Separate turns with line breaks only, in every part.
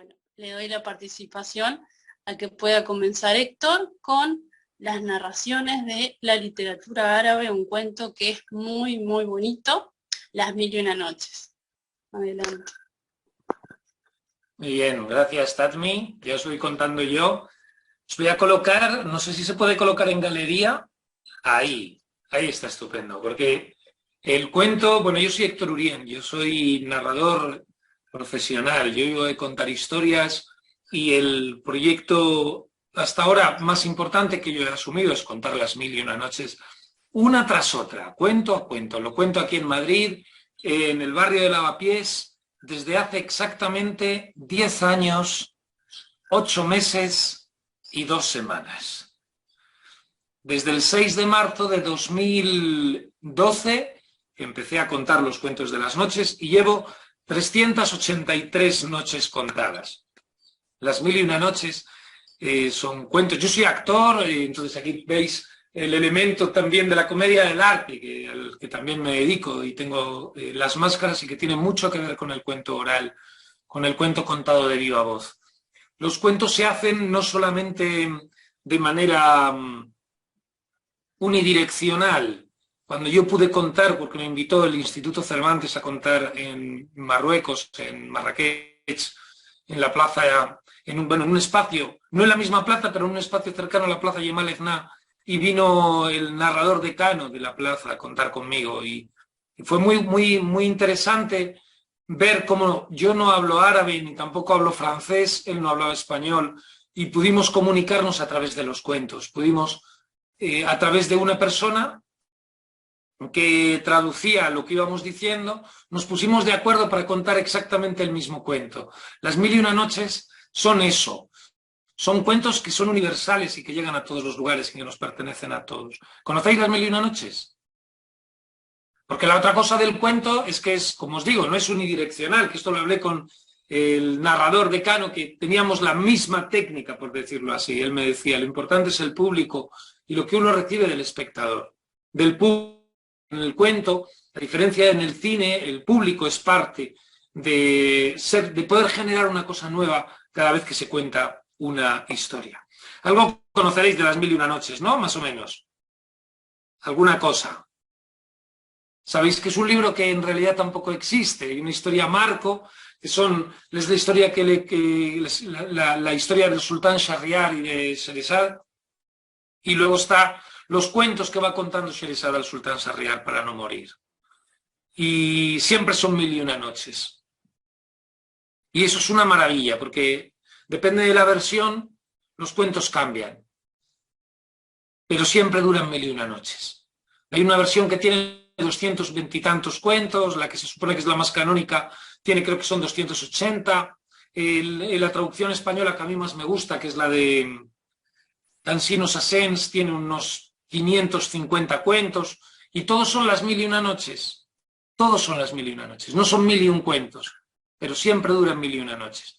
Bueno, le doy la participación a que pueda comenzar Héctor con las narraciones de la literatura árabe, un cuento que es muy, muy bonito, Las Mil y Una Noches. Adelante.
Muy bien, gracias Tatmi. Ya os voy contando yo. Os voy a colocar, no sé si se puede colocar en galería. Ahí está estupendo, porque el cuento, bueno, yo soy Héctor Urien, yo soy narrador profesional, yo vivo de contar historias y el proyecto hasta ahora más importante que yo he asumido es contar Las Mil y Una Noches, una tras otra, cuento a cuento. Lo cuento aquí en Madrid, en el barrio de Lavapiés, desde hace exactamente 10 años, 8 meses y 2 semanas. Desde el 6 de marzo de 2012 empecé a contar los cuentos de las noches y llevo 383 noches contadas. Las Mil y Una Noches son cuentos. Yo soy actor, entonces aquí veis el elemento también de la comedia del arte, al que también me dedico, y tengo las máscaras y que tiene mucho que ver con el cuento oral, con el cuento contado de viva voz. Los cuentos se hacen no solamente de manera unidireccional. Cuando yo pude contar, porque me invitó el Instituto Cervantes a contar en Marruecos, en Marrakech, en la plaza, en un espacio, no en la misma plaza, pero en un espacio cercano a la plaza Yemal Efna, y vino el narrador decano de la plaza a contar conmigo, y fue muy, muy, muy interesante ver cómo yo no hablo árabe ni tampoco hablo francés, él no hablaba español, y pudimos comunicarnos a través de los cuentos, pudimos a través de una persona que traducía lo que íbamos diciendo, nos pusimos de acuerdo para contar exactamente el mismo cuento. Las Mil y Una Noches son eso, son cuentos que son universales y que llegan a todos los lugares y que nos pertenecen a todos. ¿Conocéis Las Mil y Una Noches? Porque la otra cosa del cuento es que es, como os digo, no es unidireccional, que esto lo hablé con el narrador decano, que teníamos la misma técnica, por decirlo así. Él me decía, lo importante es el público y lo que uno recibe del espectador. Del público en el cuento, a diferencia en el cine, el público es parte de poder generar una cosa nueva cada vez que se cuenta una historia. Algo conoceréis de Las Mil y Una Noches, ¿no? Más o menos. ¿Alguna cosa? Sabéis que es un libro que en realidad tampoco existe. Hay una historia marco, que es la historia la historia del sultán Shahriar y de Sherazad, y luego está los cuentos que va contando Sherazad al sultán Shahriar para no morir. Y siempre son 1001 noches. Y eso es una maravilla, porque depende de la versión, los cuentos cambian. Pero siempre duran 1001 noches. Hay una versión que tiene 220 y tantos cuentos, la que se supone que es la más canónica tiene, creo que son 280. La traducción española que a mí más me gusta, que es la de Cansino Sassens, tiene unos 550 cuentos, y todos son Las Mil y Una Noches. Todos son Las Mil y Una Noches. No son 1001 cuentos, pero siempre duran 1001 noches.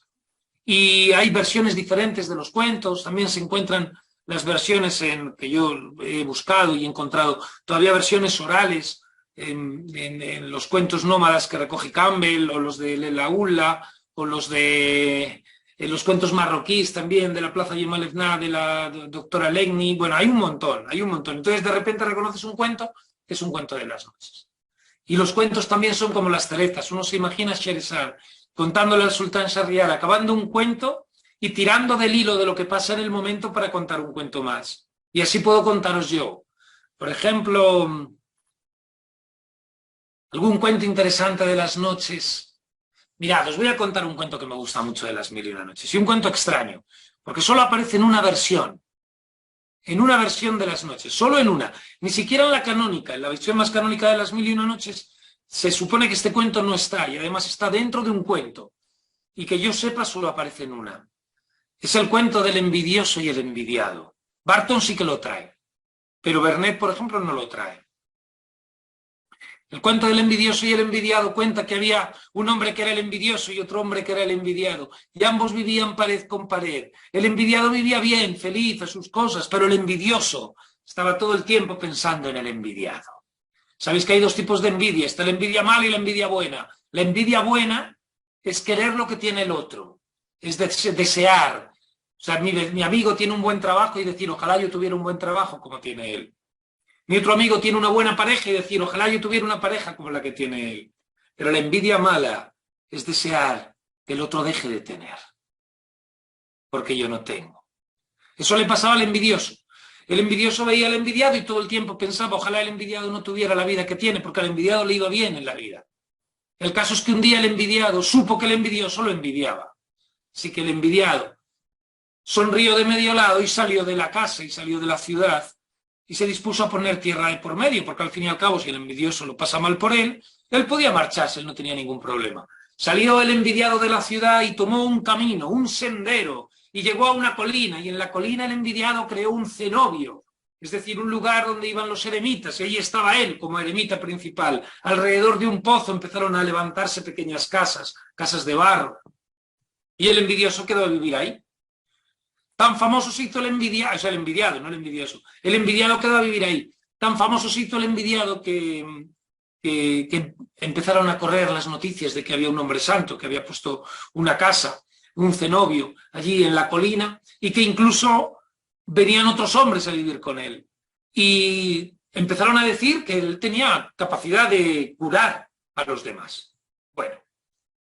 Y hay versiones diferentes de los cuentos, también se encuentran las versiones que yo he buscado y he encontrado, todavía versiones orales en los cuentos nómadas que recoge Campbell, o los de Lela Ulla, o los de los cuentos marroquíes también, de la Plaza Yemal Efna, de la doctora Legni. Bueno, hay un montón. Entonces, de repente reconoces un cuento que es un cuento de las noches. Y los cuentos también son como las cerezas. Uno se imagina a Sherazad contándole al sultán Shahriar, acabando un cuento y tirando del hilo de lo que pasa en el momento para contar un cuento más. Y así puedo contaros yo. Por ejemplo, algún cuento interesante de las noches. Mirad, os voy a contar un cuento que me gusta mucho de Las Mil y Una Noches. Y un cuento extraño, porque solo aparece en una versión. En una versión de las noches, solo en una. Ni siquiera en la canónica, en la versión más canónica de Las Mil y Una Noches, se supone que este cuento no está, y además está dentro de un cuento. Y que yo sepa, solo aparece en una. Es el cuento del envidioso y el envidiado. Barton sí que lo trae, pero Vernet, por ejemplo, no lo trae. El cuento del envidioso y el envidiado cuenta que había un hombre que era el envidioso y otro hombre que era el envidiado, y ambos vivían pared con pared. El envidiado vivía bien, feliz, a sus cosas, pero el envidioso estaba todo el tiempo pensando en el envidiado. Sabéis que hay dos tipos de envidia, está la envidia mala y la envidia buena. La envidia buena es querer lo que tiene el otro. es desear. O sea, mi amigo tiene un buen trabajo y decir, ojalá yo tuviera un buen trabajo como tiene él. Mi otro amigo tiene una buena pareja y decir, ojalá yo tuviera una pareja como la que tiene él. Pero la envidia mala es desear que el otro deje de tener, porque yo no tengo. Eso le pasaba al envidioso. El envidioso veía al envidiado y todo el tiempo pensaba, ojalá el envidiado no tuviera la vida que tiene, porque al envidiado le iba bien en la vida. El caso es que un día el envidiado supo que el envidioso lo envidiaba. Así que el envidiado sonrió de medio lado y salió de la casa y salió de la ciudad y se dispuso a poner tierra de por medio, porque al fin y al cabo, si el envidioso lo pasa mal por él podía marcharse, él no tenía ningún problema. Salió el envidiado de la ciudad y tomó un camino, un sendero, y llegó a una colina, y en la colina el envidiado creó un cenobio, es decir, un lugar donde iban los eremitas, y allí estaba él como eremita principal. Alrededor de un pozo empezaron a levantarse pequeñas casas, casas de barro, y el envidioso quedó a vivir ahí. Tan famoso se hizo el envidiado, o sea, el envidiado, no el envidioso. El envidiado quedó a vivir ahí. Tan famoso se hizo el envidiado que empezaron a correr las noticias de que había un hombre santo, que había puesto una casa, un cenobio allí en la colina, y que incluso venían otros hombres a vivir con él. Y empezaron a decir que él tenía capacidad de curar a los demás. Bueno,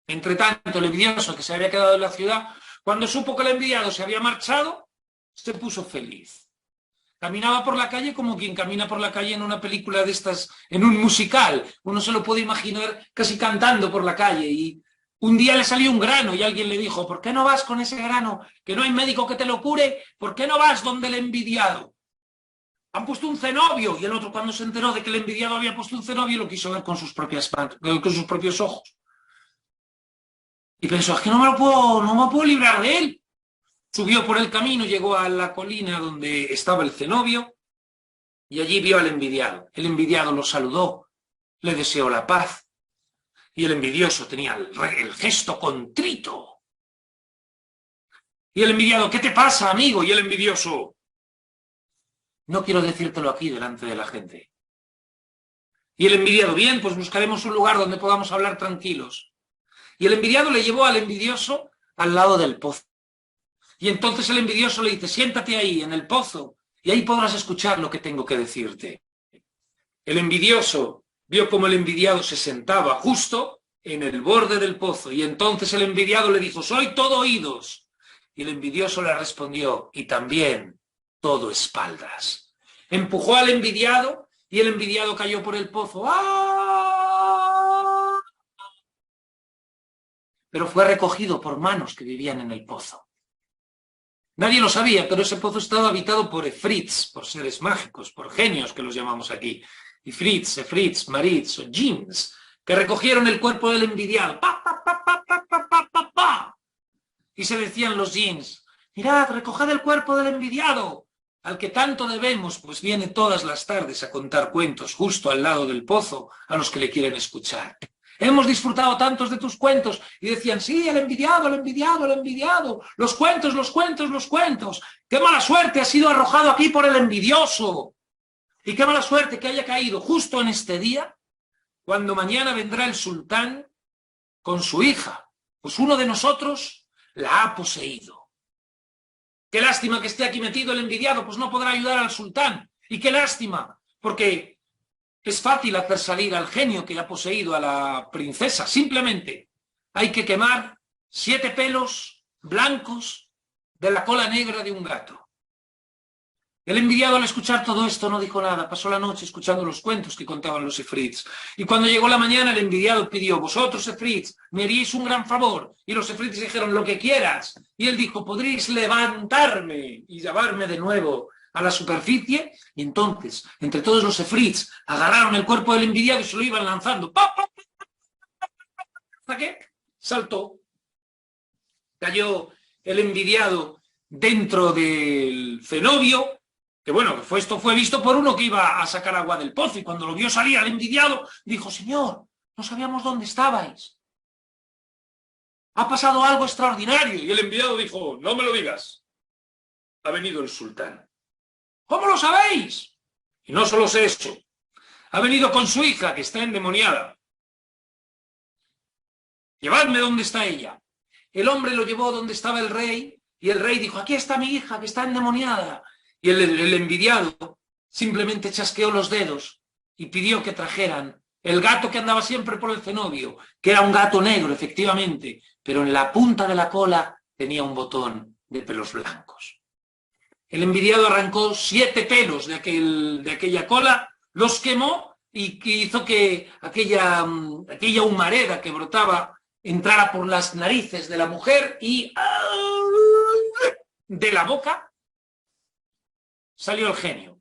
entre tanto, el envidioso que se había quedado en la ciudad, cuando supo que el envidiado se había marchado, se puso feliz. Caminaba por la calle como quien camina por la calle en una película de estas, en un musical. Uno se lo puede imaginar casi cantando por la calle. Y un día le salió un grano y alguien le dijo, ¿por qué no vas con ese grano? Que no hay médico que te lo cure. ¿Por qué no vas donde el envidiado? Han puesto un cenobio. Y el otro, cuando se enteró de que el envidiado había puesto un cenobio, lo quiso ver con sus propios ojos. Y pensó, es que no me puedo librar de él. Subió por el camino, llegó a la colina donde estaba el cenobio y allí vio al envidiado. El envidiado lo saludó, le deseó la paz y el envidioso tenía el gesto contrito. Y el envidiado, ¿qué te pasa, amigo? Y el envidioso, no quiero decírtelo aquí delante de la gente. Y el envidiado, bien, pues buscaremos un lugar donde podamos hablar tranquilos. Y el envidiado le llevó al envidioso al lado del pozo. Y entonces el envidioso le dice, siéntate ahí en el pozo y ahí podrás escuchar lo que tengo que decirte. El envidioso vio cómo el envidiado se sentaba justo en el borde del pozo y entonces el envidiado le dijo, soy todo oídos. Y el envidioso le respondió, y también todo espaldas. Empujó al envidiado y el envidiado cayó por el pozo. ¡Ah! Pero fue recogido por manos que vivían en el pozo. Nadie lo sabía, pero ese pozo estaba habitado por efrits, por seres mágicos, por genios que los llamamos aquí. Ifrits, efrits, marits o jinns, que recogieron el cuerpo del envidiado. ¡Pa, pa, pa, pa, pa, pa, pa, pa, pa! Y se decían los jinns, mirad, recoged el cuerpo del envidiado, al que tanto debemos, pues viene todas las tardes a contar cuentos justo al lado del pozo a los que le quieren escuchar. Hemos disfrutado tantos de tus cuentos. Y decían, sí, el envidiado, el envidiado, el envidiado. Los cuentos, los cuentos, los cuentos. ¡Qué mala suerte ha sido arrojado aquí por el envidioso! Y qué mala suerte que haya caído justo en este día, cuando mañana vendrá el sultán con su hija. Pues uno de nosotros la ha poseído. Qué lástima que esté aquí metido el envidiado, pues no podrá ayudar al sultán. Y qué lástima, porque es fácil hacer salir al genio que ha poseído a la princesa. Simplemente hay que quemar 7 pelos blancos de la cola negra de un gato. El envidiado al escuchar todo esto no dijo nada. Pasó la noche escuchando los cuentos que contaban los efrits. Y cuando llegó la mañana el envidiado pidió, vosotros efrits, me haríais un gran favor. Y los efrits dijeron, lo que quieras. Y él dijo, podréis levantarme y llevarme de nuevo a la superficie, y entonces, entre todos los efrits, agarraron el cuerpo del envidiado y se lo iban lanzando. ¡Pa, pa, pa, hasta que saltó. Cayó el envidiado dentro del cenobio, que bueno, esto fue visto por uno que iba a sacar agua del pozo, y cuando lo vio salir al envidiado, dijo, señor, no sabíamos dónde estabais. Ha pasado algo extraordinario. Y el envidiado dijo, no me lo digas. Ha venido el sultán. ¿Cómo lo sabéis? Y no solo sé eso. Ha venido con su hija, que está endemoniada. Llevadme donde está ella. el hombre lo llevó donde estaba el rey, y el rey dijo, aquí está mi hija, que está endemoniada. Y el envidiado simplemente chasqueó los dedos y pidió que trajeran el gato que andaba siempre por el cenobio, que era un gato negro, efectivamente, pero en la punta de la cola tenía un botón de pelos blancos. El envidiado arrancó 7 pelos de aquella cola, los quemó y hizo que aquella humareda que brotaba entrara por las narices de la mujer y de la boca salió el genio.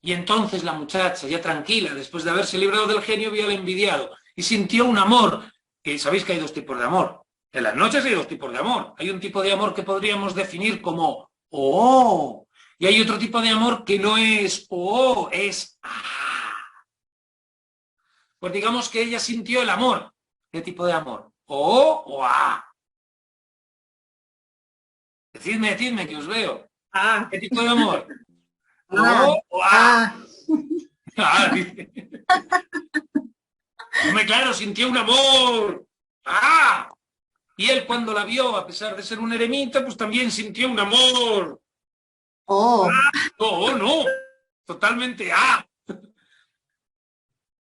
Y entonces la muchacha, ya tranquila, después de haberse librado del genio, vio al envidiado y sintió un amor, que sabéis que hay 2 tipos de amor. En las noches hay 2 tipos de amor. Hay un tipo de amor que podríamos definir como oh, y hay otro tipo de amor que no es oh, es ah. Pues digamos que ella sintió el amor. ¿Qué tipo de amor? Oh o ah. Decidme que os veo.
Ah.
¿Qué tipo de amor?
Ah.
Oh o ah. Ah, dice. Hombre, claro, sintió un amor. ¡Ah! Y él cuando la vio, a pesar de ser un eremita, pues también sintió un amor.
Oh.
¡Ah! No, no. Totalmente ¡ah!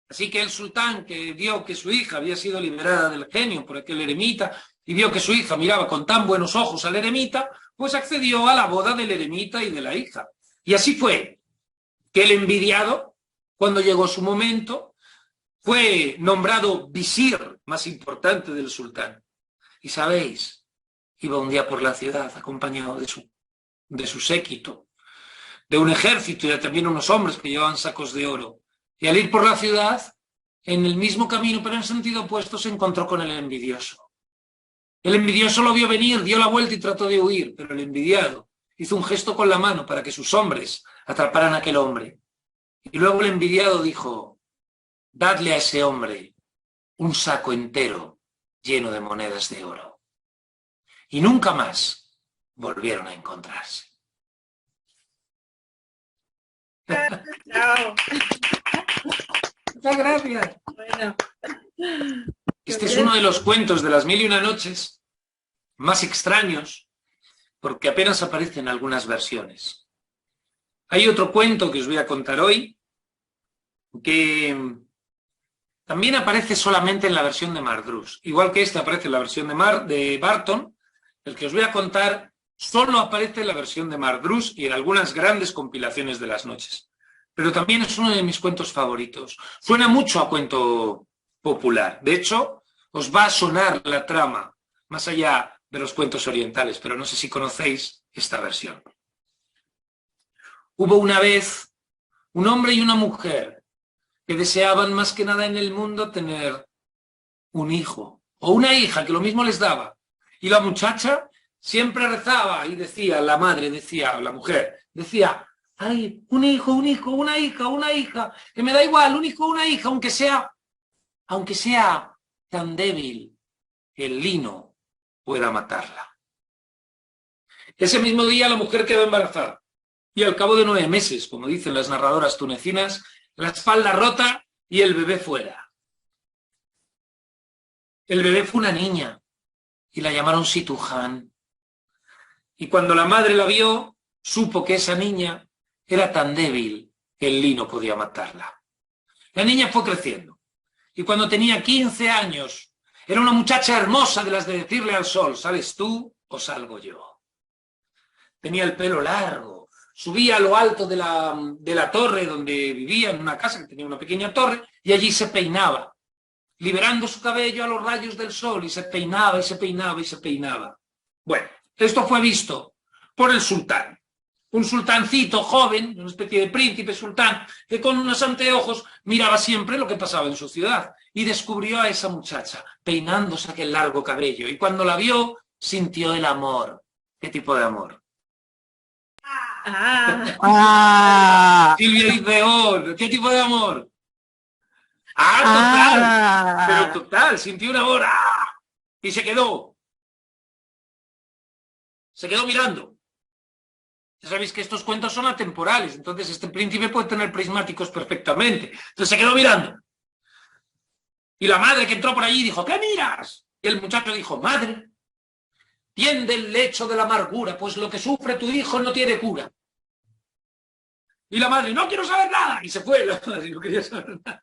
Así que el sultán, que vio que su hija había sido liberada del genio por aquel eremita, y vio que su hija miraba con tan buenos ojos al eremita, pues accedió a la boda del eremita y de la hija. Y así fue que el envidiado, cuando llegó su momento, fue nombrado visir más importante del sultán. Y sabéis, iba un día por la ciudad acompañado de su séquito, de un ejército y de también unos hombres que llevaban sacos de oro. Y al ir por la ciudad, en el mismo camino, pero en sentido opuesto, se encontró con el envidioso. El envidioso lo vio venir, dio la vuelta y trató de huir, pero el envidiado hizo un gesto con la mano para que sus hombres atraparan a aquel hombre. Y luego el envidiado dijo, dadle a ese hombre un saco entero lleno de monedas de oro. Y nunca más volvieron a encontrarse.
Chao.
Muchas gracias.
Bueno.
Este es uno de los cuentos de las 1001 noches más extraños, porque apenas aparecen algunas versiones. Hay otro cuento que os voy a contar hoy, que también aparece solamente en la versión de Mardrus. Igual que este aparece en la versión de Barton, el que os voy a contar solo aparece en la versión de Mardrus y en algunas grandes compilaciones de las noches. Pero también es uno de mis cuentos favoritos. Suena mucho a cuento popular. De hecho, os va a sonar la trama, más allá de los cuentos orientales, pero no sé si conocéis esta versión. Hubo una vez un hombre y una mujer que deseaban más que nada en el mundo tener un hijo o una hija, que lo mismo les daba. Y la muchacha siempre rezaba y decía, la madre decía, la mujer, decía, ay, un hijo, una hija, que me da igual, un hijo, una hija, aunque sea tan débil que el lino pueda matarla. Ese mismo día la mujer quedó embarazada y al cabo de 9 meses, como dicen las narradoras tunecinas, la espalda rota y el bebé fuera. El bebé fue una niña y la llamaron Situján. Y cuando la madre la vio, supo que esa niña era tan débil que el lino podía matarla. La niña fue creciendo y cuando tenía 15 años era una muchacha hermosa de las de decirle al sol, ¿sales tú o salgo yo? Tenía el pelo largo, subía a lo alto de la torre donde vivía, en una casa que tenía una pequeña torre, y allí se peinaba, liberando su cabello a los rayos del sol, y se peinaba, y se peinaba, y se peinaba. Bueno, esto fue visto por el sultán. Un sultancito joven, una especie de príncipe sultán, que con unos anteojos miraba siempre lo que pasaba en su ciudad, y descubrió a esa muchacha peinándose aquel largo cabello, y cuando la vio, sintió el amor. ¿Qué tipo de amor? Silvia dice, oh, ¿qué tipo de amor? Total, pero total, sintió un amor, y se quedó mirando. Ya sabéis que estos cuentos son atemporales, entonces este príncipe puede tener prismáticos perfectamente. Entonces se quedó mirando. Y la madre que entró por allí dijo, ¿qué miras? Y el muchacho dijo, madre, tiende el lecho de la amargura, pues lo que sufre tu hijo no tiene cura. Y la madre, no quiero saber nada, y se fue, la madre no quería saber nada.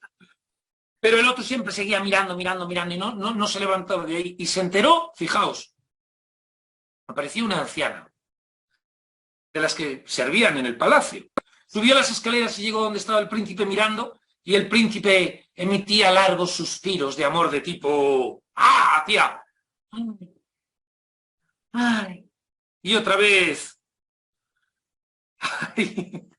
Pero el otro siempre seguía mirando, y no se levantaba de ahí. Y se enteró, fijaos, apareció una anciana, de las que servían en el palacio. Subió las escaleras y llegó donde estaba el príncipe mirando, y el príncipe emitía largos suspiros de amor de tipo, ¡ah, tía! ¡Ay! Y otra vez, ¡ay!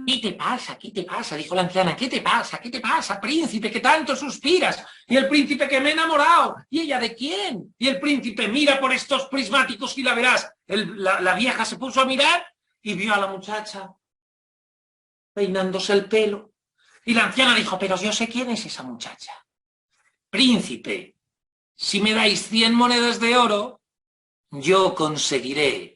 ¿Qué te pasa? ¿Qué te pasa? Dijo la anciana. ¿Qué te pasa? ¿Qué te pasa, príncipe? ¿Qué tanto suspiras? Y el príncipe, que me he enamorado. ¿Y ella de quién? Y el príncipe, mira por estos prismáticos y la verás. La vieja se puso a mirar y vio a la muchacha peinándose el pelo. Y la anciana dijo, pero yo sé quién es esa muchacha. Príncipe, si me dais 100 monedas de oro, yo conseguiré.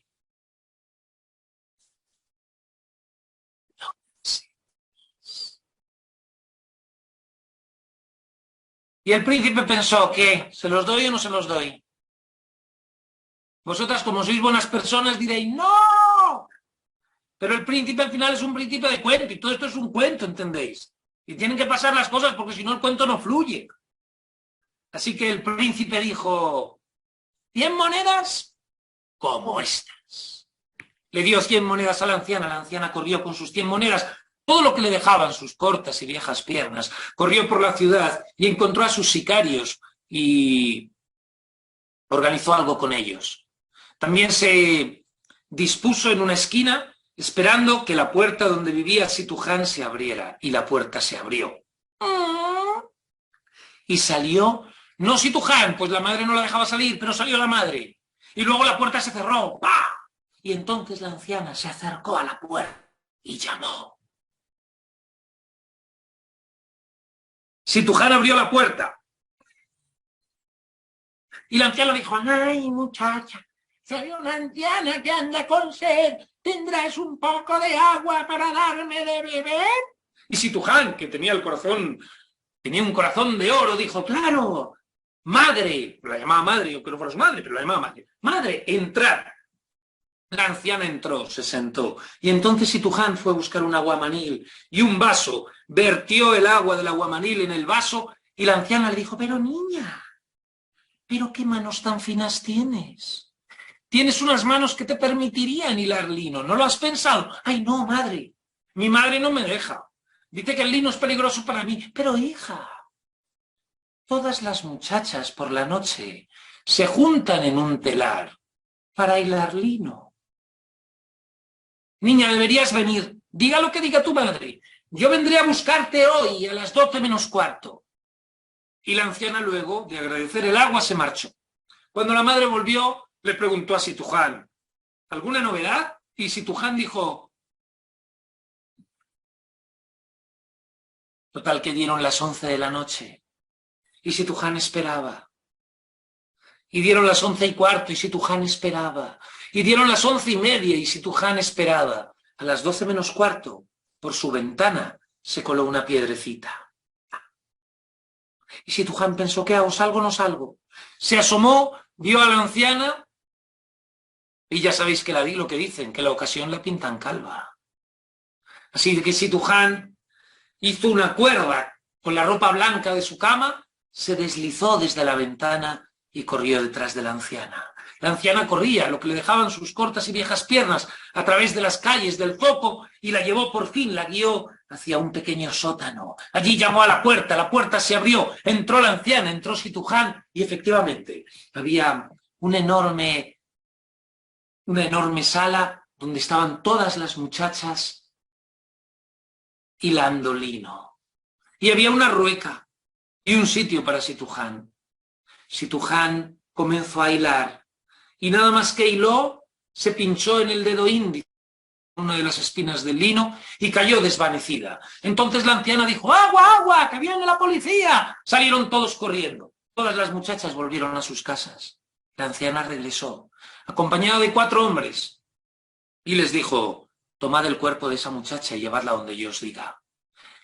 Y el príncipe pensó, ¿qué? ¿Se los doy o no se los doy? Vosotras, como sois buenas personas, diréis, ¡no! Pero el príncipe al final es un príncipe de cuento, y todo esto es un cuento, ¿entendéis? Y tienen que pasar las cosas, porque si no el cuento no fluye. Así que el príncipe dijo, 100 monedas, como estas. Le dio 100 monedas a la anciana corrió con sus 100 monedas, todo lo que le dejaban sus cortas y viejas piernas, corrió por la ciudad y encontró a sus sicarios y organizó algo con ellos. También se dispuso en una esquina esperando que la puerta donde vivía Situján se abriera, y la puerta se abrió. Y salió, no Situján, pues la madre no la dejaba salir, pero salió la madre. Y luego la puerta se cerró. ¡Pah! Y entonces la anciana se acercó a la puerta y llamó. Situján abrió la puerta. Y la anciana dijo, ay, muchacha, soy una anciana que anda con sed. ¿Tendrás un poco de agua para darme de beber? Y Situján, que tenía un corazón de oro, dijo, claro, madre, la llamaba madre, yo creo que fuera su madre, pero la llamaba madre. Madre, entrad. La anciana entró, se sentó, y entonces Situján fue a buscar un aguamanil y un vaso, vertió el agua del aguamanil en el vaso, y la anciana le dijo, pero niña, ¿pero qué manos tan finas tienes? Tienes unas manos que te permitirían hilar lino, ¿no lo has pensado? Ay, no, madre, mi madre no me deja. Dice que el lino es peligroso para mí. Pero, hija, todas las muchachas por la noche se juntan en un telar para hilar lino. Niña, deberías venir. Diga lo que diga tu madre. Yo vendré a buscarte hoy a las 12 menos cuarto. Y la anciana luego, de agradecer el agua, se marchó. Cuando la madre volvió, le preguntó a Situján, ¿alguna novedad? Y Situján dijo, total que dieron las 11 de la noche. Y Situján esperaba. Y dieron las 11 y cuarto y Situján esperaba. Y dieron las 11:30 y Situján esperaba. A las 12 menos cuarto, por su ventana, se coló una piedrecita. Y Situján pensó, ¿qué hago? ¿Salgo o no salgo? Se asomó, vio a la anciana, y ya sabéis que lo que dicen, que la ocasión la pintan calva. Así que Situján hizo una cuerda con la ropa blanca de su cama, se deslizó desde la ventana y corrió detrás de la anciana. La anciana corría, lo que le dejaban sus cortas y viejas piernas, a través de las calles del foco, y la llevó por fin, la guió hacia un pequeño sótano. Allí llamó a la puerta se abrió, entró la anciana, entró Situján, y efectivamente había una enorme sala donde estaban todas las muchachas hilando lino. Y había una rueca y un sitio para Situján. Situján comenzó a hilar, y nada más que hiló, se pinchó en el dedo índice una de las espinas del lino y cayó desvanecida. Entonces la anciana dijo, ¡agua, agua, que viene la policía! Salieron todos corriendo. Todas las muchachas volvieron a sus casas. La anciana regresó, acompañada de 4 hombres, y les dijo, tomad el cuerpo de esa muchacha y llevadla donde yo os diga.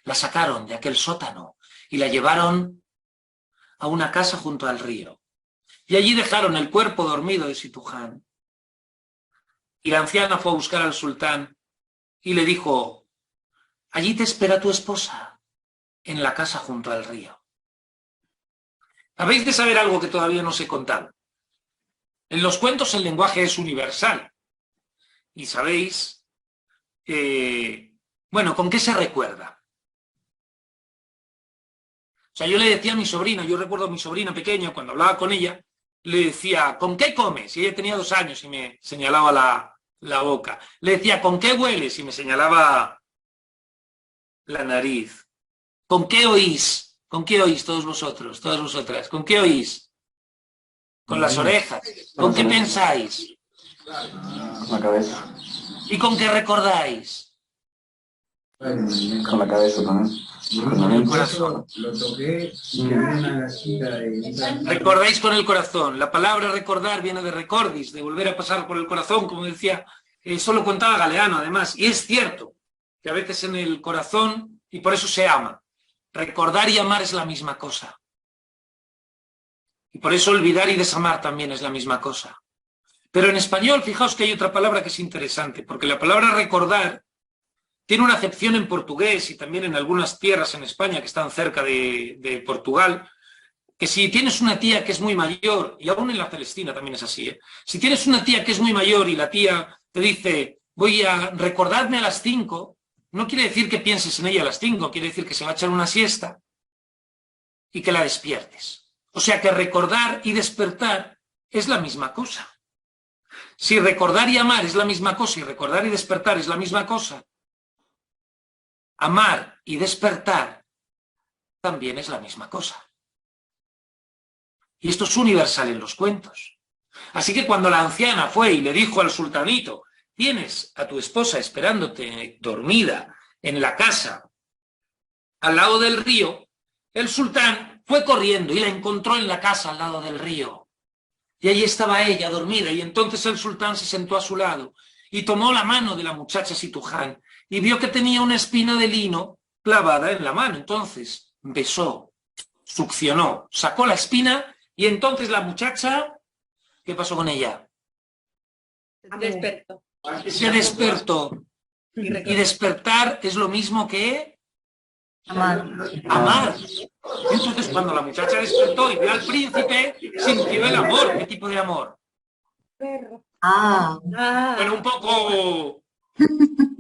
La sacaron de aquel sótano y la llevaron a una casa junto al río. Y allí dejaron el cuerpo dormido de Situján. Y la anciana fue a buscar al sultán y le dijo: allí te espera tu esposa, en la casa junto al río. Habéis de saber algo que todavía no os he contado. En los cuentos el lenguaje es universal. Y sabéis, bueno, ¿con qué se recuerda? O sea, yo le decía a mi sobrina, yo recuerdo a mi sobrina pequeña, cuando hablaba con ella, le decía: ¿con qué comes? Y ella tenía 2 años y me señalaba la boca. Le decía: ¿con qué hueles? Y me señalaba la nariz. ¿Con qué oís? ¿Con qué oís todos vosotros, todas vosotras? ¿Con qué oís? Con las orejas. ¿Con qué pensáis?
Con la cabeza.
¿Y con qué recordáis?
Con la cabeza también.
Con el corazón.
Lo toqué y me dio una gasita de...
Recordáis con el corazón. La palabra recordar viene de recordis, de volver a pasar por el corazón, como decía, eso lo contaba Galeano además. Y es cierto que a veces en el corazón, y por eso se ama, recordar y amar es la misma cosa. Y por eso olvidar y desamar también es la misma cosa. Pero en español, fijaos que hay otra palabra que es interesante, porque la palabra recordar tiene una acepción en portugués y también en algunas tierras en España que están cerca de Portugal, que si tienes una tía que es muy mayor, y aún en la Celestina también es así, si tienes una tía que es muy mayor y la tía te dice: voy a recordarme a las 5, no quiere decir que pienses en ella a las 5, quiere decir que se va a echar una siesta y que la despiertes. O sea que recordar y despertar es la misma cosa. Si recordar y amar es la misma cosa y recordar y despertar es la misma cosa, amar y despertar también es la misma cosa. Y esto es universal en los cuentos. Así que cuando la anciana fue y le dijo al sultanito: tienes a tu esposa esperándote dormida en la casa al lado del río, el sultán fue corriendo y la encontró en la casa al lado del río. Y allí estaba ella dormida, y entonces el sultán se sentó a su lado y tomó la mano de la muchacha Situján y vio que tenía una espina de lino clavada en la mano. Entonces besó, succionó, sacó la espina y entonces la muchacha, ¿qué pasó con ella?
Despertó.
Se despertó. Y despertar es lo mismo que
Amar.
amar. Entonces cuando la muchacha despertó y vio al príncipe, sintió el amor. ¿Qué tipo de amor?
Ah.
Bueno, un poco...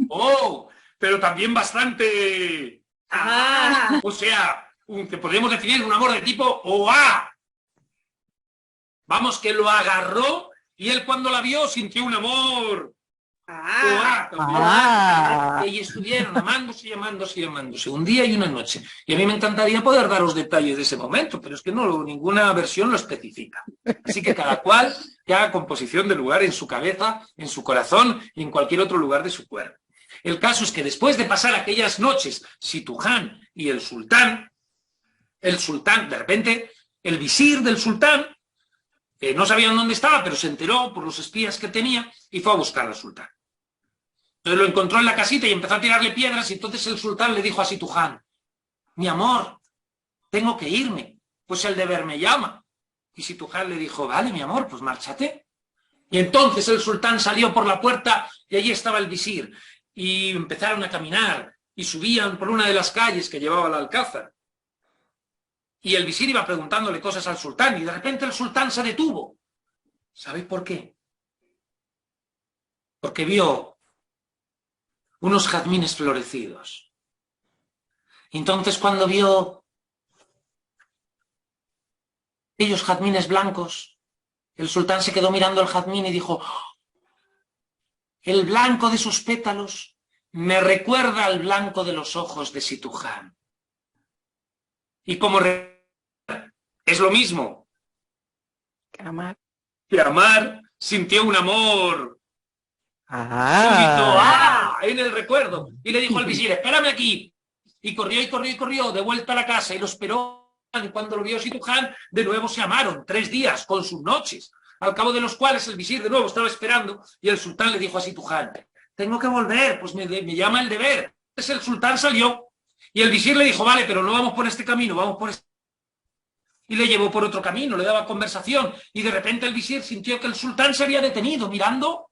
Oh, pero también bastante... O sea, que podemos definir un amor de tipo OA. Vamos, que lo agarró y él cuando la vio sintió un amor... Y estuvieron amándose y amándose y amándose un día y una noche. Y a mí me encantaría poder daros detalles de ese momento, pero es que no, ninguna versión lo especifica. Así que cada cual que haga composición de lugar en su cabeza, en su corazón y en cualquier otro lugar de su cuerpo. El caso es que después de pasar aquellas noches, Situján y el sultán, de repente, el visir del sultán, no sabían dónde estaba, pero se enteró por los espías que tenía y fue a buscar al sultán. Entonces lo encontró en la casita y empezó a tirarle piedras y entonces el sultán le dijo a Situján: mi amor, tengo que irme, pues el deber me llama. Y Situján le dijo: vale, mi amor, pues márchate. Y entonces el sultán salió por la puerta y allí estaba el visir. Y empezaron a caminar y subían por una de las calles que llevaba al alcázar. Y el visir iba preguntándole cosas al sultán y de repente el sultán se detuvo. ¿Sabéis por qué? Porque vio unos jazmines florecidos. Entonces cuando vio aquellos jazmines blancos, el sultán se quedó mirando el jazmín y dijo: el blanco de sus pétalos me recuerda al blanco de los ojos de Situján. Y como es lo mismo que amar, sintió un amor súbito, en el recuerdo. Y le dijo al visir: espérame aquí. Y corrió y corrió y corrió de vuelta a la casa y lo esperó. Y cuando lo vio Situján, de nuevo se amaron 3 días con sus noches, al cabo de los cuales el visir de nuevo estaba esperando y el sultán le dijo a Situján: tengo que volver, pues me llama el deber. Entonces el sultán salió y el visir le dijo: vale, pero no vamos por este camino, vamos por este. y le llevó por otro camino, le daba conversación, y de repente el visir sintió que el sultán se había detenido mirando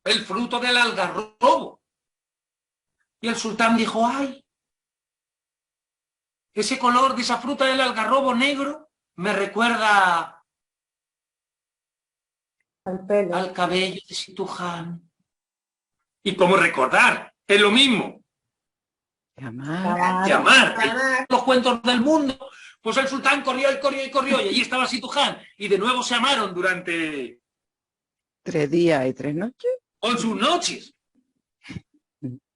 el fruto del algarrobo. Y el sultán dijo, ¡ay! Ese color de esa fruta del algarrobo negro me recuerda al cabello de Situján. ¿Y cómo recordar? Es lo mismo. Llamar. Los cuentos del mundo. Pues el sultán corrió y corrió y corrió, y allí estaba Situján, y de nuevo se amaron durante
3 días y 3 noches.
8 noches.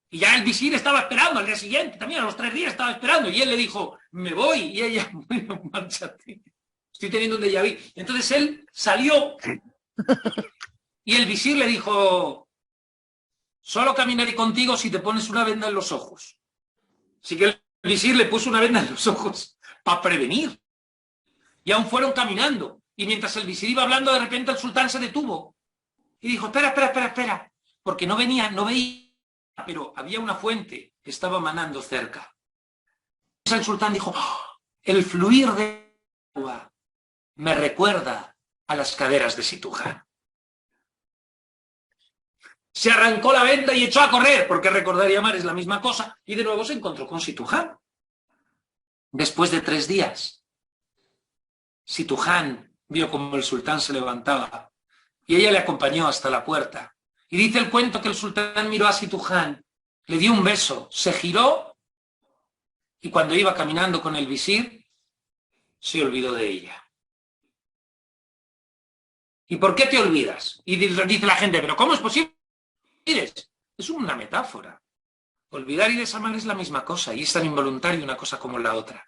Y ya el visir estaba esperando al día siguiente, también a los 3 días estaba esperando, y él le dijo, me voy, y ella, bueno, márchate. Estoy teniendo un déjà vu. Entonces él salió, y el visir le dijo, solo caminaré contigo si te pones una venda en los ojos. Así que el visir le puso una venda en los ojos para prevenir. Y aún fueron caminando. Y mientras el visir iba hablando, de repente el sultán se detuvo. Y dijo, espera. Porque no veía, pero había una fuente que estaba manando cerca. Entonces el sultán dijo, ¡oh! El fluir de agua me recuerda a las caderas de Situján. Se arrancó la venda y echó a correr, porque recordar y amar es la misma cosa, y de nuevo se encontró con Situján. Después de 3 días, Situján vio como el sultán se levantaba, y ella le acompañó hasta la puerta. Y dice el cuento que el sultán miró a Situján, le dio un beso, se giró, y cuando iba caminando con el visir, se olvidó de ella. ¿Y por qué te olvidas? Y dice la gente, ¿pero cómo es posible? Es una metáfora. Olvidar y desamar es la misma cosa, y es tan involuntario una cosa como la otra.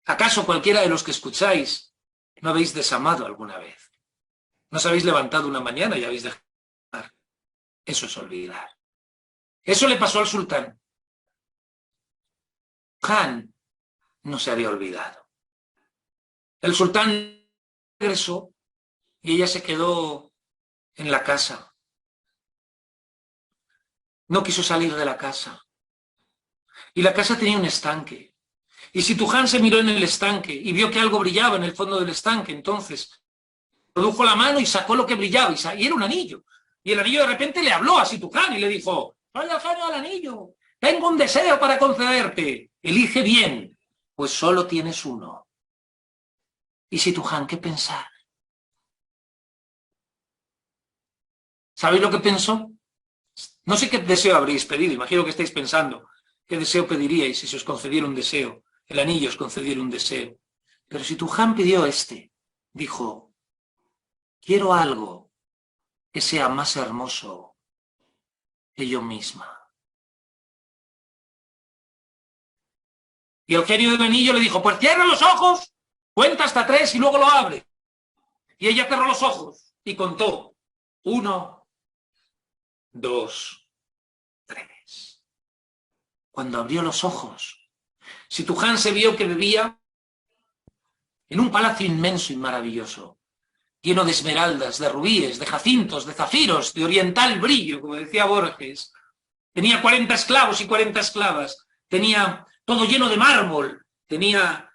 ¿Acaso cualquiera de los que escucháis no habéis desamado alguna vez? ¿No os habéis levantado una mañana y habéis dejado de amar? Eso es olvidar. Eso le pasó al sultán. Han no se había olvidado. El sultán regresó y ella se quedó en la casa. No quiso salir de la casa. Y la casa tenía un estanque. Y Situján se miró en el estanque y vio que algo brillaba en el fondo del estanque. Entonces produjo la mano y sacó lo que brillaba, y era un anillo. Y el anillo de repente le habló a Situján y le dijo, vaya genio al anillo, tengo un deseo para concederte. Elige bien, pues solo tienes uno. Y Situján, ¿qué pensar? ¿Sabéis lo que pensó? No sé qué deseo habréis pedido, imagino que estáis pensando, ¿qué deseo pediríais si se os concediera un deseo? El anillo os concediera un deseo. Pero Situján pidió este, dijo, quiero algo que sea más hermoso que yo misma. Y el genio del anillo le dijo, pues cierra los ojos, cuenta hasta 3 y luego lo abre. Y ella cerró los ojos y contó, 1, 2, 3. Cuando abrió los ojos, Situján se vio que vivía en un palacio inmenso y maravilloso, lleno de esmeraldas, de rubíes, de jacintos, de zafiros, de oriental brillo, como decía Borges. Tenía 40 esclavos y 40 esclavas, tenía todo lleno de mármol, tenía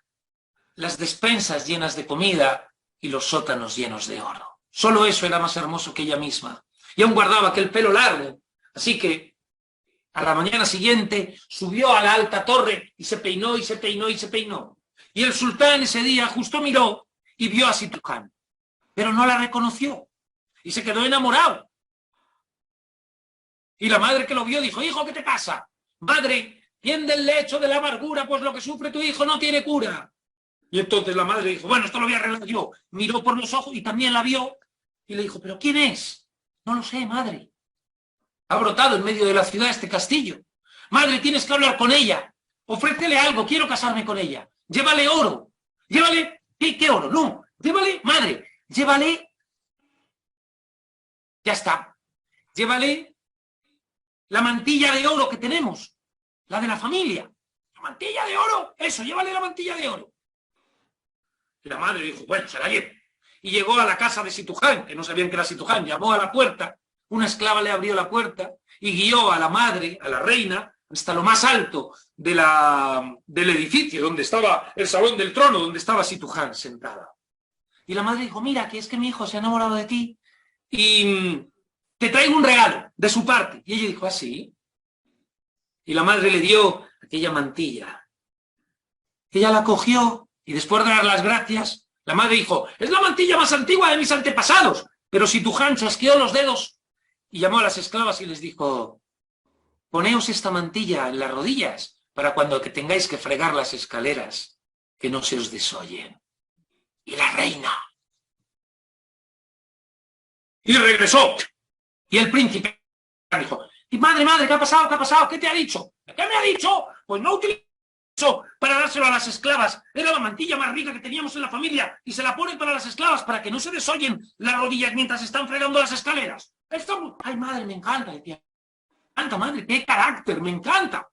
las despensas llenas de comida y los sótanos llenos de oro. Solo eso era más hermoso que ella misma. Y aún guardaba aquel pelo largo. Así que a la mañana siguiente subió a la alta torre y se peinó y se peinó y se peinó. Y el sultán ese día justo miró y vio a Situján, pero no la reconoció y se quedó enamorado. Y la madre que lo vio dijo, hijo, ¿qué te pasa? Madre, tiende el lecho de la amargura, pues lo que sufre tu hijo no tiene cura. Y entonces la madre dijo, bueno, esto lo voy a arreglar yo. Miró por los ojos y también la vio y le dijo, ¿pero quién es? No lo sé, madre. Ha brotado en medio de la ciudad este castillo. Madre, tienes que hablar con ella. Ofrécele algo, quiero casarme con ella. Llévale oro. Llévale... ¿Qué oro? No. Llévale, madre, llévale... Ya está. Llévale la mantilla de oro que tenemos. La de la familia. La mantilla de oro. Eso, llévale la mantilla de oro. Y la madre dijo, bueno, se la llevo. Y llegó a la casa de Situján, que no sabían que era Situján, llamó a la puerta, una esclava le abrió la puerta y guió a la madre, a la reina, hasta lo más alto del edificio, donde estaba el salón del trono, donde estaba Situján sentada. Y la madre dijo, mira, que es que mi hijo se ha enamorado de ti y te traigo un regalo de su parte. Y ella dijo, ¿ah, sí? Y la madre le dio aquella mantilla. Ella la cogió y después de dar las gracias, la madre dijo, es la mantilla más antigua de mis antepasados. Pero Situján chasqueó los dedos y llamó a las esclavas y les dijo, poneos esta mantilla en las rodillas para cuando que tengáis que fregar las escaleras, que no se os desollen. Y la reina. Y regresó. Y el príncipe dijo, y madre, ¿qué ha pasado? ¿Qué ha pasado? ¿Qué te ha dicho? ¿Qué me ha dicho? Pues no utilizo para dárselo a las esclavas. Era la mantilla más rica que teníamos en la familia y se la pone para las esclavas para que no se desollen las rodillas mientras están fregando las escaleras. Esto, ay, madre, me encanta, decía. Me encanta, madre, qué carácter, me encanta.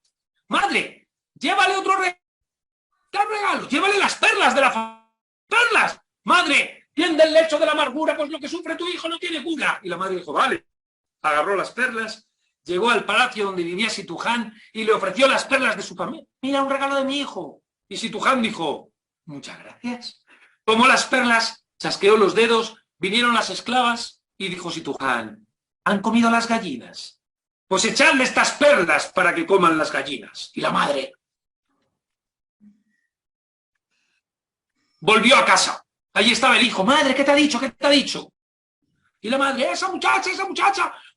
Madre, llévale otro regalo, llévale las perlas de la familia. ¡Perlas! Madre, tiende el lecho de la amargura, pues lo que sufre tu hijo no tiene cura. Y la madre dijo, vale. Agarró las perlas, llegó al palacio donde vivía Situján y le ofreció las perlas de su familia. Mira, un regalo de mi hijo. Y Situján dijo, muchas gracias. Tomó las perlas, chasqueó los dedos, vinieron las esclavas y dijo Situján, ¿han comido las gallinas? Pues echadle estas perlas para que coman las gallinas. Y la madre volvió a casa. Allí estaba el hijo. Madre, ¿qué te ha dicho? ¿Qué te ha dicho? Y la madre, esa muchacha,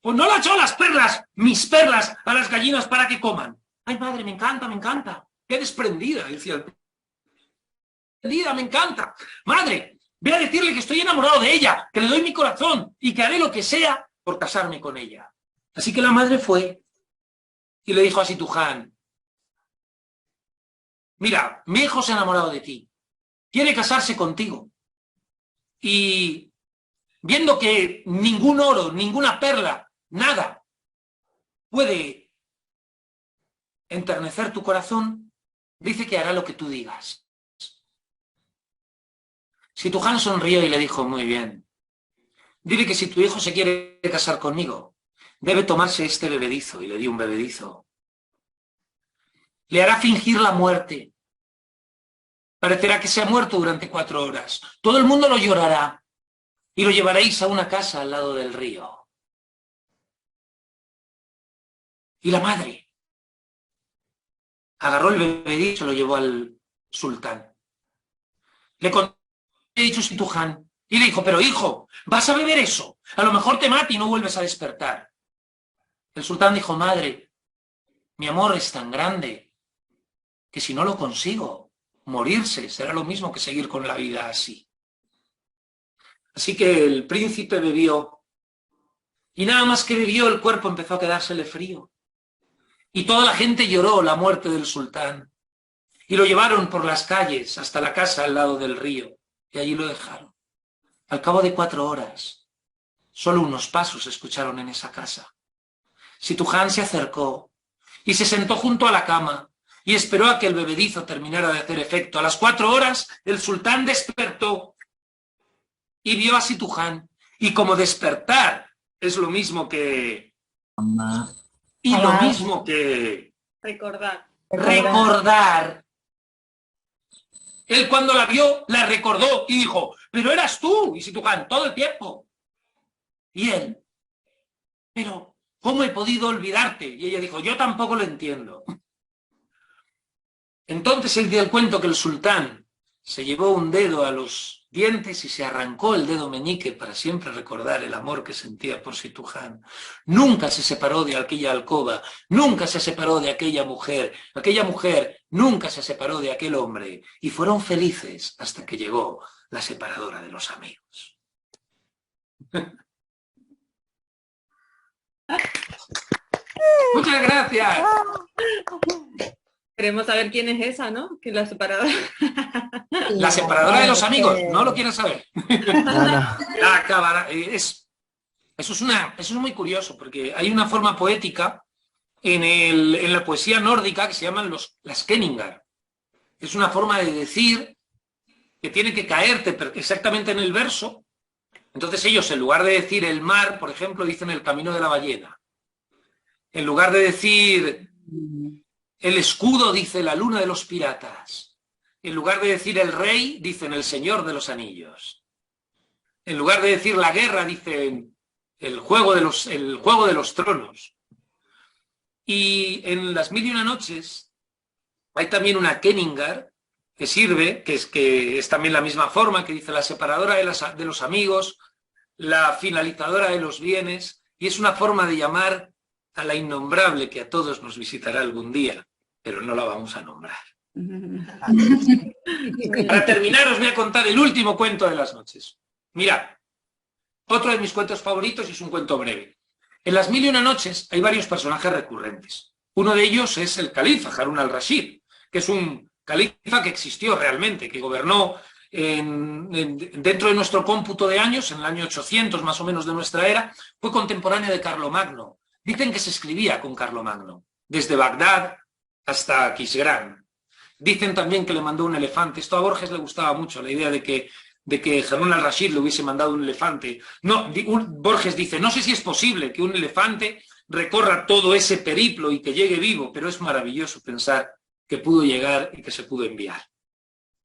pues no le echó las perlas, mis perlas, a las gallinas para que coman. Ay, madre, me encanta. Qué desprendida, decía el... me encanta. Madre, voy a decirle que estoy enamorado de ella, que le doy mi corazón y que haré lo que sea por casarme con ella. Así que la madre fue y le dijo a Situján, mira, mi hijo se ha enamorado de ti, quiere casarse contigo. Y viendo que ningún oro, ninguna perla, nada puede enternecer tu corazón, dice que hará lo que tú digas. Situján sonrió y le dijo, muy bien, dile que si tu hijo se quiere casar conmigo, debe tomarse este bebedizo, y le dio un bebedizo. Le hará fingir la muerte. Parecerá que se ha muerto durante 4 horas. Todo el mundo lo llorará y lo llevaréis a una casa al lado del río. Y la madre agarró el bebedizo y se lo llevó al sultán. Le contó que había dicho Situján y le dijo, pero hijo, ¿vas a beber eso? A lo mejor te mata y no vuelves a despertar. El sultán dijo, madre, mi amor es tan grande que si no lo consigo, morirse será lo mismo que seguir con la vida así. Así que el príncipe bebió, y nada más que bebió el cuerpo empezó a quedársele frío. Y toda la gente lloró la muerte del sultán, y lo llevaron por las calles hasta la casa al lado del río, y allí lo dejaron. Al cabo de 4 horas, solo unos pasos se escucharon en esa casa. Situján se acercó y se sentó junto a la cama, y esperó a que el bebedizo terminara de hacer efecto. A las 4 horas, el sultán despertó y vio a Situján. Y como despertar es lo mismo que... Y lo mismo que... Recordar. Él cuando la vio, la recordó y dijo, pero eras tú, y Situján, todo el tiempo. Y él, pero ¿cómo he podido olvidarte? Y ella dijo, yo tampoco lo entiendo. Entonces él dio el cuento que el sultán se llevó un dedo a los dientes y se arrancó el dedo meñique para siempre recordar el amor que sentía por Situján. Nunca se separó de aquella alcoba, nunca se separó de aquella mujer nunca se separó de aquel hombre, y fueron felices hasta que llegó la separadora de los amigos. Muchas gracias.
Queremos saber quién es esa, ¿no? Que la separadora.
La separadora de los amigos, ¿no lo quieren saber?
No.
Eso es muy curioso, porque hay una forma poética en la poesía nórdica que se llaman las kenningar. Es una forma de decir que tiene que caerte exactamente en el verso. Entonces ellos, en lugar de decir el mar, por ejemplo, dicen el camino de la ballena. En lugar de decir el escudo dice la luna de los piratas. En lugar de decir el rey, dicen el señor de los anillos. En lugar de decir la guerra, dicen el juego de los tronos. Y en las 1001 noches hay también una Kenningar que sirve, que es también la misma forma, que dice la separadora de los amigos, la finalizadora de los bienes, y es una forma de llamar a la innombrable que a todos nos visitará algún día, pero no la vamos a nombrar. Para terminar os voy a contar el último cuento de las noches. Mirad, otro de mis cuentos favoritos y es un cuento breve. En las 1001 noches hay varios personajes recurrentes. Uno de ellos es el califa, Harún al-Rashid, que es un califa que existió realmente, que gobernó dentro de nuestro cómputo de años, en el año 800 más o menos de nuestra era, fue contemporáneo de Carlomagno. Dicen que se escribía con Carlomagno, desde Bagdad hasta Kisgrán. Dicen también que le mandó un elefante. Esto a Borges le gustaba mucho, la idea de que Harún al-Rashid le hubiese mandado un elefante. No, Borges dice, no sé si es posible que un elefante recorra todo ese periplo y que llegue vivo, pero es maravilloso pensar que pudo llegar y que se pudo enviar.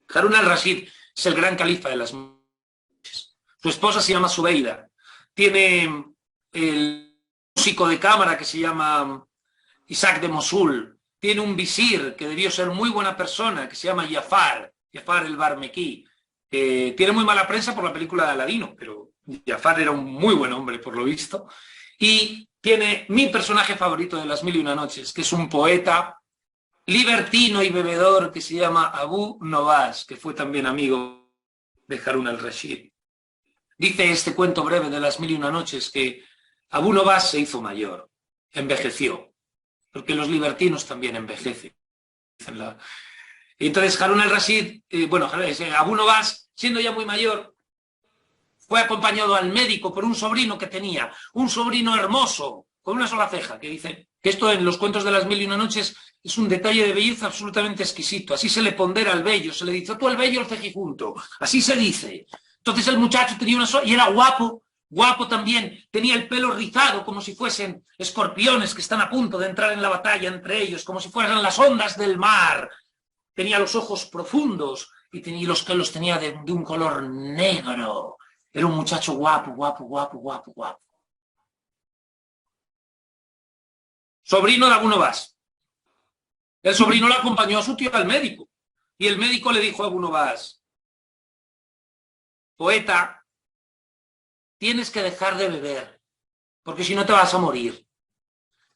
Harún al-Rashid es el gran califa de las noches. Su esposa se llama Zubeida. Tiene el músico de cámara que se llama Isaac de Mosul. Tiene un visir que debió ser muy buena persona, que se llama Jafar el Barmequí. Tiene muy mala prensa por la película de Aladino, pero Jafar era un muy buen hombre, por lo visto. Y tiene mi personaje favorito de las 1001 noches, que es un poeta libertino y bebedor que se llama Abu Novas, que fue también amigo de Harún al-Rashid. Dice este cuento breve de las 1001 noches que Abu Novas se hizo mayor, envejeció, porque los libertinos también envejecen. Y entonces Harún al-Rashid, Abu Novas, siendo ya muy mayor, fue acompañado al médico por un sobrino que tenía, un sobrino hermoso, con una sola ceja, que dice que esto en los cuentos de las 1001 noches es un detalle de belleza absolutamente exquisito. Así se le pondera al vello, se le dice, tú el vello, el cejijunto. Así se dice. Entonces el muchacho tenía una sola, y era guapo, guapo también, tenía el pelo rizado como si fuesen escorpiones que están a punto de entrar en la batalla entre ellos, como si fueran las ondas del mar. Tenía los ojos profundos y los pelos tenía de un color negro. Era un muchacho guapo, guapo, guapo, guapo, guapo. Sobrino de Abu Novas. El sobrino le acompañó a su tío al médico. Y el médico le dijo a Abu Novas, poeta, tienes que dejar de beber, porque si no te vas a morir.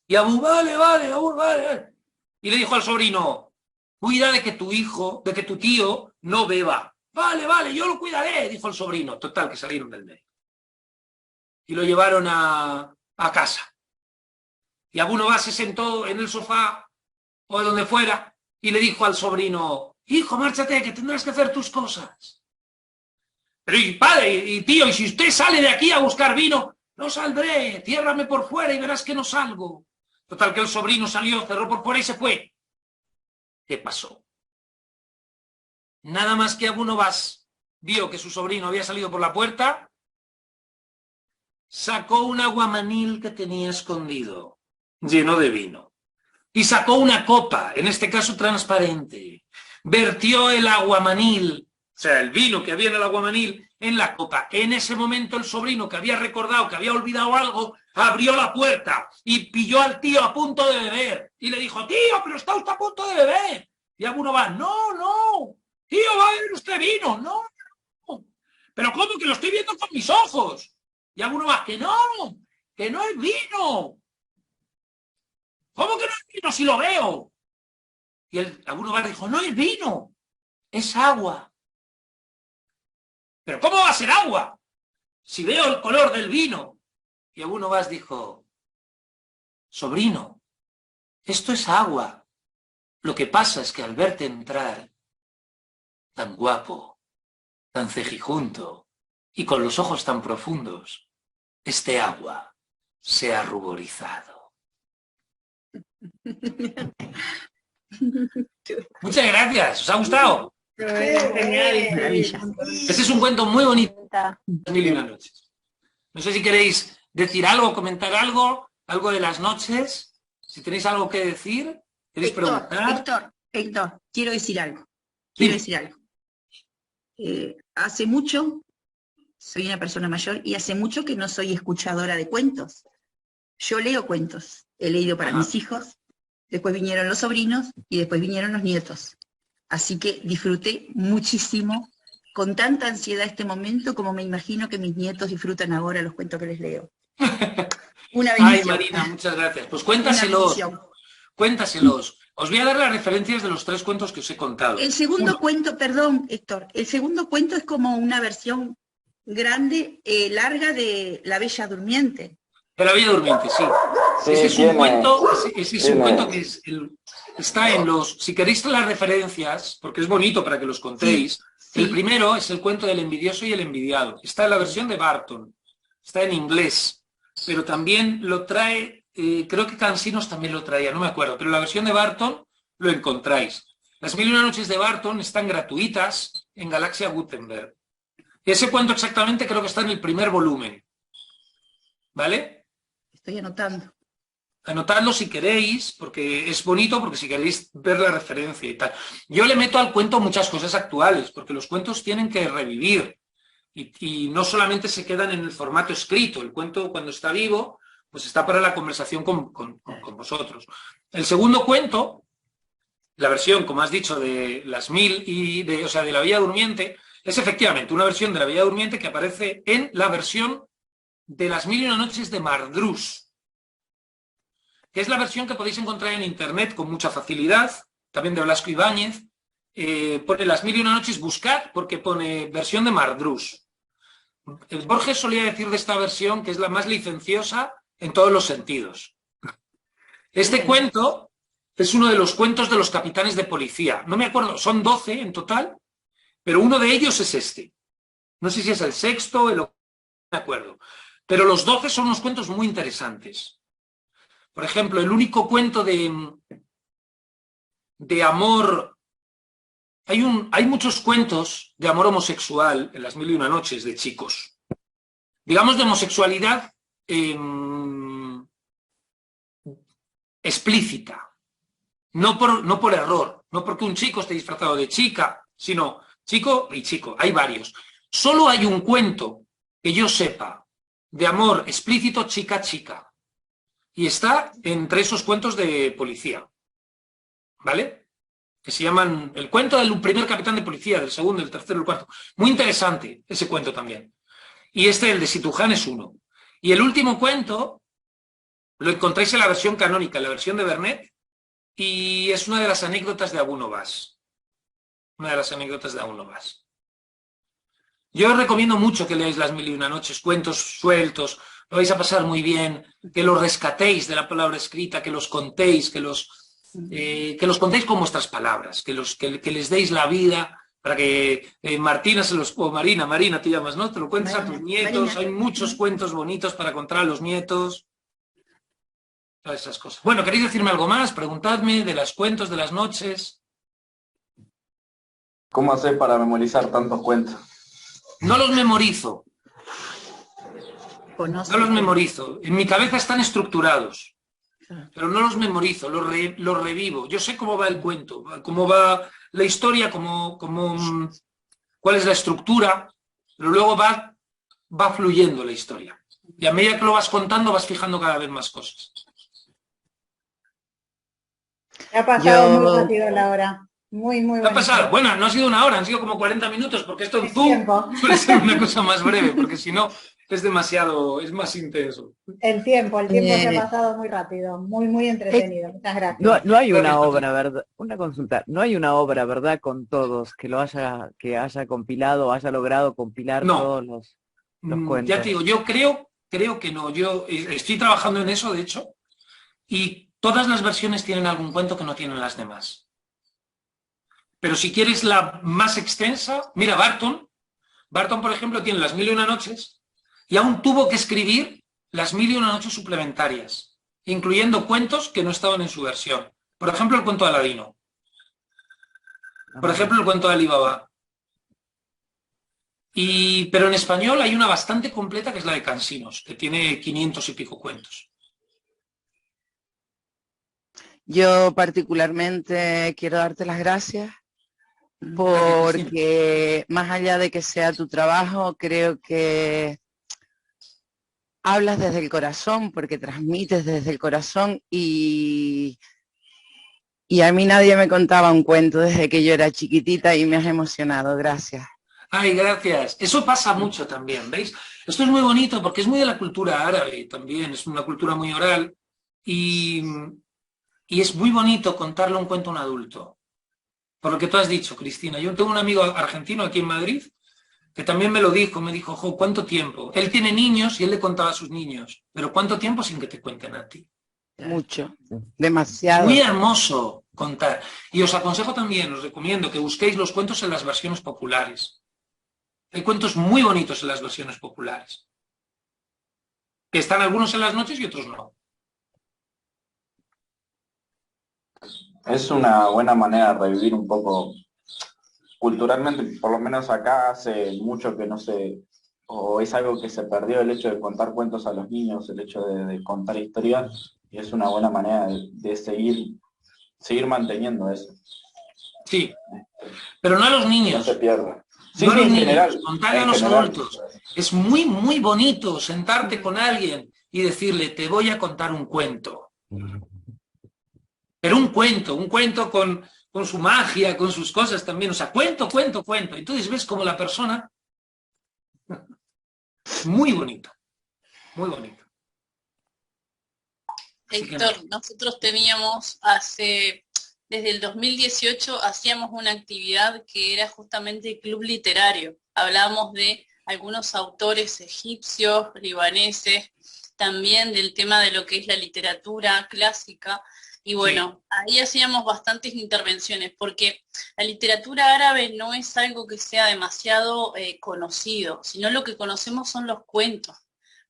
Y Abu, vale, Abu, vale. Y le dijo al sobrino, cuida de que tu tío no beba. Vale, yo lo cuidaré, dijo el sobrino. Total, que salieron del médico. Y lo llevaron a casa. Y Abu Novas se sentó en el sofá o de donde fuera y le dijo al sobrino, hijo, márchate, que tendrás que hacer tus cosas. Pero y padre, y tío, y si usted sale de aquí a buscar vino, no saldré, ciérrame por fuera y verás que no salgo. Total, que el sobrino salió, cerró por fuera y se fue. ¿Qué pasó? Nada más que Abu Novas vio que su sobrino había salido por la puerta, sacó un aguamanil que tenía escondido, lleno de vino, y sacó una copa, en este caso transparente, vertió el aguamanil, o sea, el vino que había en el aguamanil, en la copa. En ese momento el sobrino, que había recordado que había olvidado algo, abrió la puerta y pilló al tío a punto de beber, y le dijo, tío, pero está usted a punto de beber. Y Abu Novas, no, tío, va a beber usted vino, no, pero ¿cómo que lo estoy viendo con mis ojos? Y Abu Novas, que no es vino. ¿Cómo que no es vino si lo veo? Y Abu Novas dijo, no es vino, es agua. ¿Pero cómo va a ser agua si veo el color del vino? Y Abu Novas dijo, sobrino, esto es agua. Lo que pasa es que al verte entrar, tan guapo, tan cejijunto y con los ojos tan profundos, este agua se ha ruborizado. Muchas gracias, ¿os ha gustado?
Genial.
Este es un cuento muy bonito, 1001 noches. No sé si queréis decir algo, comentar algo de las noches, si tenéis algo que decir, ¿Queréis preguntar?
Héctor, quiero decir algo.
Sí.
Hace mucho, soy una persona mayor, y hace mucho que no soy escuchadora de cuentos. Yo leo cuentos, he leído para mis hijos, después vinieron los sobrinos y después vinieron los nietos. Así que disfruté muchísimo, con tanta ansiedad este momento, como me imagino que mis nietos disfrutan ahora los cuentos que les leo. Una bendición.
Ay, Marina, muchas gracias. Pues cuéntaselos. Cuéntaselos. Os voy a dar las referencias de los 3 cuentos que os he contado.
El segundo cuento, perdón, Héctor, el segundo cuento es como una versión grande, larga de La Bella Durmiente.
De La Bella Durmiente, sí.
Sí,
ese es un cuento, que está en los... Si queréis las referencias, porque es bonito para que los contéis,
sí.
El primero es el cuento del envidioso y el envidiado. Está en la versión de Barton, está en inglés, pero también lo trae, creo que Cansinos también lo traía, no me acuerdo, pero la versión de Barton lo encontráis. Las 1001 noches de Barton están gratuitas en Galaxia Gutenberg. Ese cuento exactamente creo que está en el primer volumen. ¿Vale?
Estoy anotando.
Anotadlo si queréis, porque es bonito, porque si queréis ver la referencia y tal. Yo le meto al cuento muchas cosas actuales, porque los cuentos tienen que revivir y no solamente se quedan en el formato escrito. El cuento, cuando está vivo, pues está para la conversación con vosotros. El segundo cuento, la versión, como has dicho, de las 1000 y de La Bella Durmiente, es efectivamente una versión de La Bella Durmiente que aparece en la versión de las 1001 noches de Mardrus, que es la versión que podéis encontrar en internet con mucha facilidad, también de Blasco Ibáñez. Pone las 1001 noches, buscad, porque pone versión de Mardrus. Borges solía decir de esta versión que es la más licenciosa en todos los sentidos. Este cuento es uno de los cuentos de los capitanes de policía. No me acuerdo, son 12 en total, pero uno de ellos es este. No sé si es el sexto, no me acuerdo. Pero los 12 son unos cuentos muy interesantes. Por ejemplo, el único cuento de amor... Hay muchos cuentos de amor homosexual en las 1001 noches de chicos. Digamos de homosexualidad explícita. No por error. No porque un chico esté disfrazado de chica, sino chico y chico. Hay varios. Solo hay un cuento que yo sepa de amor explícito chica-chica. Y está entre esos cuentos de policía. ¿Vale? Que se llaman el cuento del primer capitán de policía, del segundo, del tercero, del cuarto. Muy interesante ese cuento también. Y el de Situján, es uno. Y el último cuento lo encontráis en la versión canónica, en la versión de Vernet, y es una de las anécdotas de Abu Novas. Una de las anécdotas de Abu Novas. Yo os recomiendo mucho que leáis las 1001 noches, cuentos sueltos, lo vais a pasar muy bien, que los rescatéis de la palabra escrita, que los contéis, que los contéis con vuestras palabras, que les deis la vida para que Martina o Marina te llamas, ¿no? Te lo cuentes a tus nietos. Hay muchos cuentos bonitos para contar a los nietos. Todas esas cosas. Bueno, ¿queréis decirme algo más? Preguntadme de los cuentos de las noches.
¿Cómo hacer para memorizar tantos cuentos?
No los memorizo. No los memorizo. En mi cabeza están estructurados. Pero no los memorizo, los revivo. Yo sé cómo va el cuento, cómo va la historia, cuál es la estructura, pero luego va fluyendo la historia. Y a medida que lo vas contando, vas fijando cada vez más cosas.
Me ha pasado muy rápido la hora. Muy, muy
¿Qué ha pasado? Bueno, no ha sido una hora, han sido como 40 minutos, porque esto en Zoom suele ser una cosa más breve, porque si no es más intenso.
El tiempo se ha pasado muy rápido, muy, muy entretenido. Muchas gracias.
No hay una obra, ¿verdad? Una consulta. No hay una obra, ¿verdad? Con todos, que haya compilado, haya logrado compilar todos los cuentos.
Ya te digo, yo creo que no. Yo estoy trabajando en eso, de hecho, y todas las versiones tienen algún cuento que no tienen las demás. Pero si quieres la más extensa, mira, Barton, por ejemplo, tiene las 1001 noches y aún tuvo que escribir las 1001 noches suplementarias, incluyendo cuentos que no estaban en su versión. Por ejemplo, el cuento de Aladino. Por ejemplo, el cuento de Ali Baba. Pero en español hay una bastante completa que es la de Cansinos, que tiene 500 y pico cuentos.
Yo particularmente quiero darte las gracias porque más allá de que sea tu trabajo, creo que hablas desde el corazón, porque transmites desde el corazón y a mí nadie me contaba un cuento desde que yo era chiquitita y me has emocionado. Gracias.
Ay, gracias. Eso pasa mucho también, ¿veis? Esto es muy bonito porque es muy de la cultura árabe también, es una cultura muy oral y es muy bonito contarle un cuento a un adulto. Por lo que tú has dicho, Cristina. Yo tengo un amigo argentino aquí en Madrid que también me dijo, jo, ¿cuánto tiempo? Él tiene niños y él le contaba a sus niños, pero ¿cuánto tiempo sin que te cuenten a ti?
Mucho, demasiado.
Muy hermoso contar. Y os aconsejo también, os recomiendo que busquéis los cuentos en las versiones populares. Hay cuentos muy bonitos en las versiones populares. Que están algunos en las noches y otros no.
Es una buena manera de revivir un poco culturalmente, por lo menos acá hace mucho que no se, o es algo que se perdió el hecho de contar cuentos a los niños, el hecho de contar historias, y es una buena manera de seguir manteniendo eso.
Sí, pero no a los niños.
No se pierda. Sí,
no a los
en
niños,
general.
contarle a los adultos. Es muy, muy bonito sentarte con alguien y decirle, te voy a contar un cuento. Pero un cuento con su magia, con sus cosas también. O sea, cuento. Entonces ves como la persona... Muy bonito, muy bonito.
Héctor, nosotros teníamos desde el 2018 hacíamos una actividad que era justamente club literario. Hablábamos de algunos autores egipcios, libaneses, también del tema de lo que es la literatura clásica. Y bueno, ahí hacíamos bastantes intervenciones, porque la literatura árabe no es algo que sea demasiado conocido, sino lo que conocemos son los cuentos,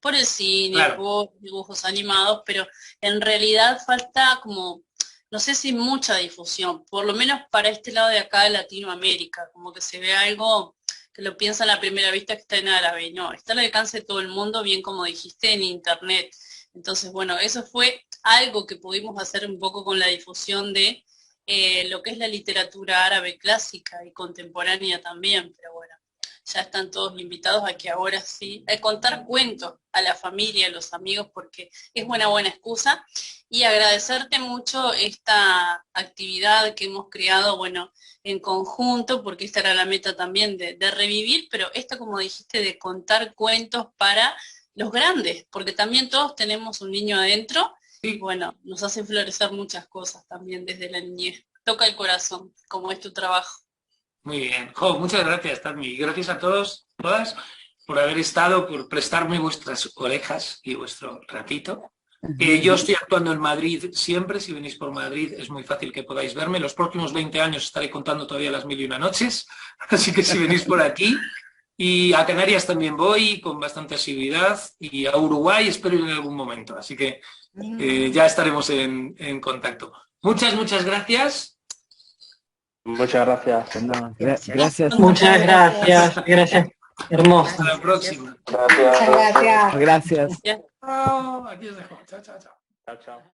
por el cine,
claro,
por dibujos animados, pero en realidad falta como, no sé si mucha difusión, por lo menos para este lado de acá de Latinoamérica, como que se ve algo que lo piensan a primera vista que está en árabe, no, está al alcance de todo el mundo, bien como dijiste, en internet. Entonces, bueno, eso fue algo que pudimos hacer un poco con la difusión de lo que es la literatura árabe clásica y contemporánea también, pero bueno, ya están todos invitados a que ahora sí, a contar cuentos a la familia, a los amigos, porque es una buena excusa, y agradecerte mucho esta actividad que hemos creado, bueno, en conjunto, porque esta era la meta también de revivir, pero esta, como dijiste, de contar cuentos para los grandes, porque también todos tenemos un niño adentro, y bueno, nos hace florecer muchas cosas también desde la niñez. Toca el corazón, como es tu trabajo.
Muy bien. Jo, muchas gracias, Tadmi. Gracias a todos, todas, por haber estado, por prestarme vuestras orejas y vuestro ratito. Yo estoy actuando en Madrid siempre, si venís por Madrid es muy fácil que podáis verme. Los próximos 20 años estaré contando todavía las 1001 noches, así que si venís por aquí. Y a Canarias también voy con bastante asiduidad, y a Uruguay espero ir en algún momento, así que ya estaremos en contacto. Muchas gracias.
Muchas gracias.
No, gracias.
Muchas gracias. Hermoso.
Hasta la próxima.
Gracias.
Gracias.
Gracias.
Chao, aquí os dejo. Chao.
Chao.